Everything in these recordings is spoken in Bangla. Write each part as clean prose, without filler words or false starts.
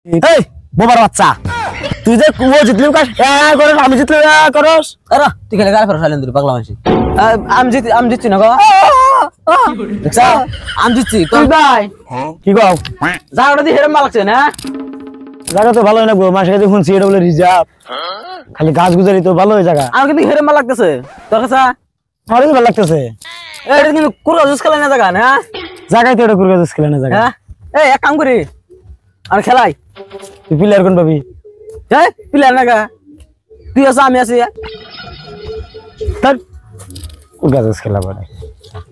এই বোবার বাচ্চা তুই যে ও জিতলি কাজ করস আমি জিতলি করস আরে তুই খেলে গাল ফেরা সাইলেন তুই পাগলা মানছি আমি জিতছি না গো আচ্ছা আমি জিতছি তুই ভাই কি কও জায়গাটা দিয়ে হেরে মাল লাগছে না জায়গা তো ভালো না গো মাসে কাছে শুনছি এটা বলে রিজার্ভ খালি গাছ গুজারি তো ভালো জায়গা আমার কিন্তু হেরে মাল লাগতেছে তোর কাছে আমার ভালো লাগতেছে এটা কিন্তু কুরগা জুস খেলা না জায়গা না জায়গায় তো এটা কুরগা জুস খেলে না জায়গা হ্যাঁ এই এক কাম করি আর খেলাই তুই প্লেয়ার কোন পাবি হ্যাঁ প্লেয়ার না গা তুই আছো আমি আছি তার কুরগা জুস খেলা পড়ে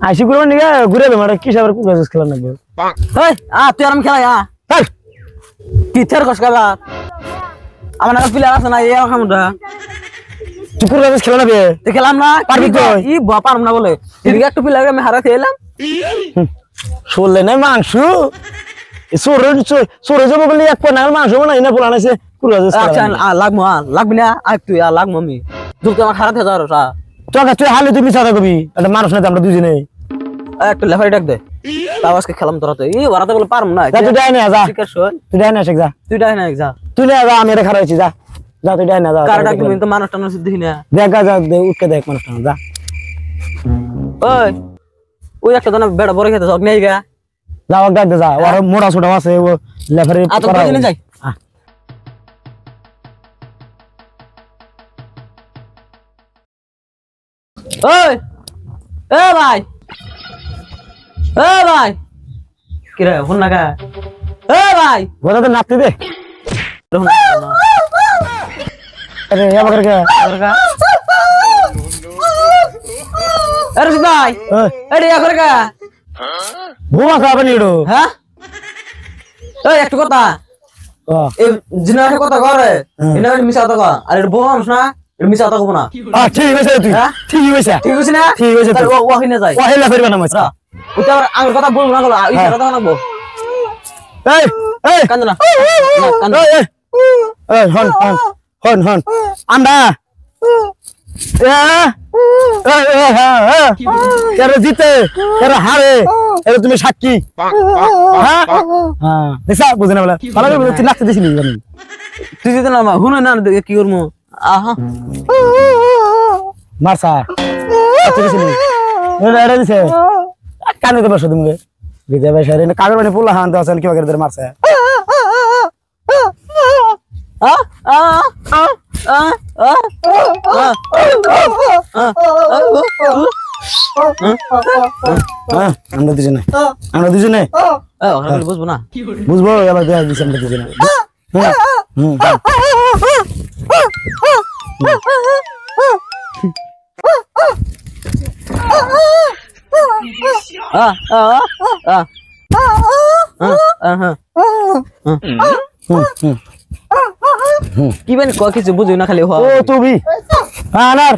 আইসি করব নিগা ঘুরে বে মারে কি সাবার কুরগা জুস খেলা লাগবে এই তুই আর আমি খেলাই তার কি থের কস খেলা আমার না প্লেয়ার আছে না এই খামটা তুই কুরগা জুস খেলা নাবে তুই খেলাম না পারবি তো ই পারম না বলে এদিকে একটু প্লেয়ার আমি হারাতে এলাম শুনলে না মাংস সরে যাবো বলে এক পয়নার মাংস বানাই না বলা নাইছে কুরগা জুস আচ্ছা খেলা লাগবি না আয় তুই লাগবো আমি দুটো আমার হারাতে যাও তোকে তুই হালে তুই মিছা করবি একটা মানুষ না আমরা দুজনে একটু লেফারি ডাক দে তাও আজকে খেলাম তোরা তো এই ওরাতে বলে পারম না যা তুই ডাই না যা ঠিক আছে শোন তুই ডাই না শেখ যা তুই ডাই না যা তুই না যা আমি রেখা রয়েছি যা যা তুই ডাই না যা কার ডাক তুমি তো মানুষ টানুষ দেখি না দেখ যা উঠকে দেখ মানুষ যা ওই ওই একটা তো না বেড়া বড় খেতে সব নেই গা যা ওকে ডাক দে যা ওর মোড়া ছোটা আছে ও লেফারি আ তো দিনে যাই ওই এ ভাই কি রে ফোন লাগা এ ভাই গোদা তো নাপতে দে আরে ইয়া বকর কে আরে ভাই এডি ইয়া করে গা ঘুমা খাবে নিড়ো হ্যাঁ এই একটু কথা এই জিনার কথা করে ইনা মিছা কথা আর এর বউ মানুষ না এর মিছা কথা কব না ঠিক আছে তুই ঠিক আছে ঠিক আছে না ঠিক আছে তাহলে ও ওখানে যাই ও হেলা ফেরবে না মাছরা ওটা আমার কথা বলবো না গলা এই কথা না বল এই এই কান্দ না কান্দ এই এই হন আন্ডা এরা জিতে এরা হারে এরা তুমি সাক্ষী হ্যাঁ দেখছা বুঝে না বলে ভালো করে তুই নাচতে দিছিলি আমি তুই যদি না হুনে না কি করবো আহা মারসা নাচতে দিছিলি এটা দিছে কানে তো বসো তুমি বিজয় ভাই সারে কাগর মানে পোলা হান দেওয়া কি করে মারছে আমরা দুজনে বুঝবো না বুঝবো এবার দেয়া দিছি আমরা দুজনে কি বেন কিছু বুঝি না খালি ও তুমি আনার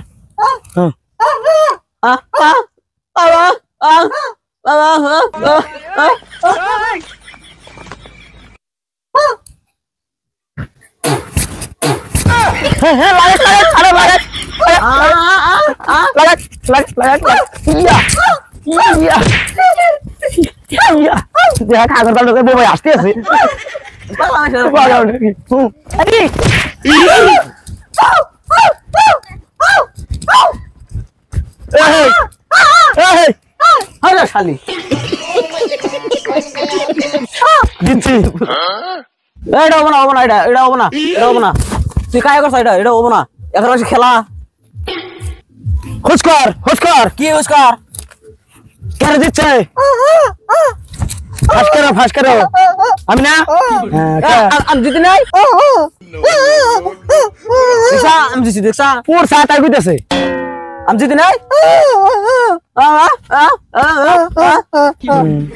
আসতে আছে শালি দিচ্ছি এটা হবো না এটা হবো না তুই কাজ করছ এটা হবো না এখন আছে খেলা হুস্কর কি হুস্কার কেন দিচ্ছে ফাঁস করো আমি না আমি জিতে নাই আমি জিতে দেখছা পুর সাত আর কইতেছে আমি জিতে নাই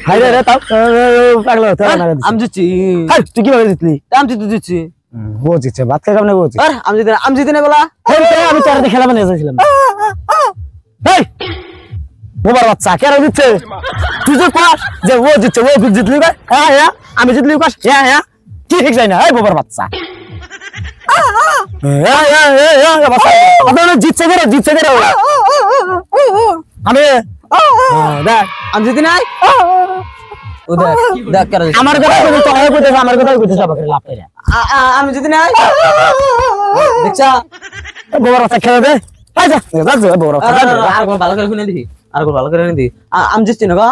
হাইরে রে তাও পাগল হতে না আমি জিতছি তুই কিভাবে জিতলি আমি জিতে দিচ্ছি ও জিতছে ভাত খাই কেমনে বলছি আমি জিতে নাই বলা আমি তোর খেলা বানিয়ে যাচ্ছিলাম এই বোবার বাচ্চা কেন দিচ্ছে তুই যে পাস যে ও জিতছে ও জিতলি ভাই হ্যাঁ আমি জিতলি পাস হ্যাঁ কি ঠিক যায় না এই বোবার বাচ্চা জিতছে করে আমি আমি জিতে নাই ও দেখ দেখ কেন দিছে। আমার কথা কইতে তোরা কইতেছ আমার কথা কইতেছ বাবা লাভ করে আমি যদি নাই দেখছা বড় বাচ্চা খেলে দে আই যা যা বড় বাচ্চা আর কোন ভালো করে শুনে দিই আর কোন ভালো করে দিই আমি জিতছি না গো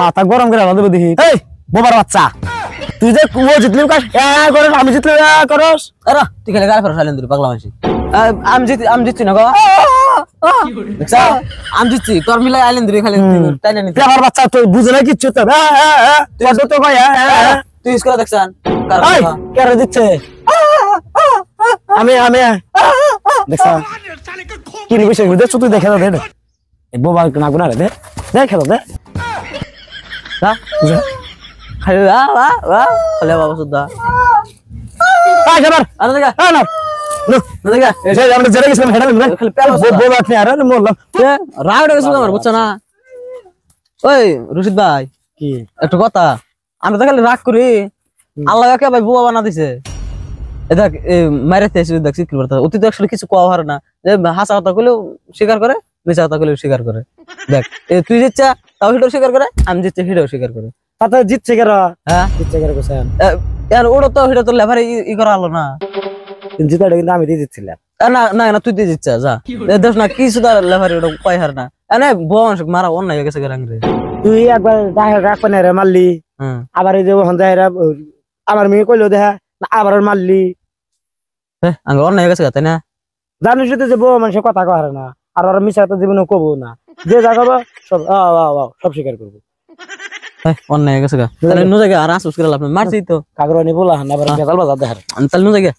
মাথা গরম করে আমাদের দেখি এই বোবার বাচ্চা তুই যে ও জিতলি কাজ করস আমি জিতলি করস আরে তুই খেলে গাল ফেরা সাইলেন দিবি পাগলা মানসি আমি জিতছি না গো দেখছা আমি জিতছি তোর মিলাই আইলেন দিবি খালি তাই না নিতে আমার বাচ্চা তো বুঝে না কিচ্ছু তো তুই তো কই তুই স্কুলে দেখছান এই কেন দিচ্ছে আমি দেখছ কি রে বিষয় দেখছ তুই দেখে দে এ বোবা না গুনা রে দে খেলো দে খালি খালি বাবা সুদ্ধা আয় যাবার আরে দেখা না দেখা এই যে আমরা জেরে গেছিলাম হেডা না খালি পেলো বোবা আপনি আর মোল্লাম রাগ উঠে গেছে আমার বুঝছ না ওই রশিদ ভাই কি একটু কথা আমরা তো খালি রাগ করি আল্লাহ কে ভাই বুয়া বানা দিছে এ দেখ মাইরাতে এসে দেখ শিক্ষিত করতে অতি তো আসলে কিছু কোয়া হারে না যে হাসা কথা কইলেও স্বীকার করে মিছা কথা কইলেও স্বীকার করে দেখ তুই জিতছা তাও হিডো স্বীকার করে আমি জিতছি হিডো স্বীকার করে তাতে জিতছে কেন হ্যাঁ জিতছে কেন কোসেন আর ওটা তো হিডো তো লেভারে ই করা হলো না জিতাটা কিন্তু আমি দিয়ে দিচ্ছিলাম না না না তুই দিয়ে জিতছা যা দেখ না কিছু তো লেভারে ওটা কয় হার না এনে বুয়া মানুষ মারা অন্যায় হয়ে গেছে গাঙ্গে তুই একবার ডাক পানে রে মারলি হুম আবার এই যে ওখান যায় আমার মেয়ে কইলো দেখা আবার মারলি আঙ্গ অন্যায় হয়ে গেছে তাই না জানিস তো যে বউ মানুষের কথা কয় না আর ওরা মিশা তো জীবনে কবো না যে যা কব সব সব স্বীকার করবো অন্যায় হয়ে গেছে তাহলে নো জায়গা আর আসুস করে লাভ মারছি তো কাগরানি বলা আবার গেজাল বাজার দেখার তাহলে নো জায়গা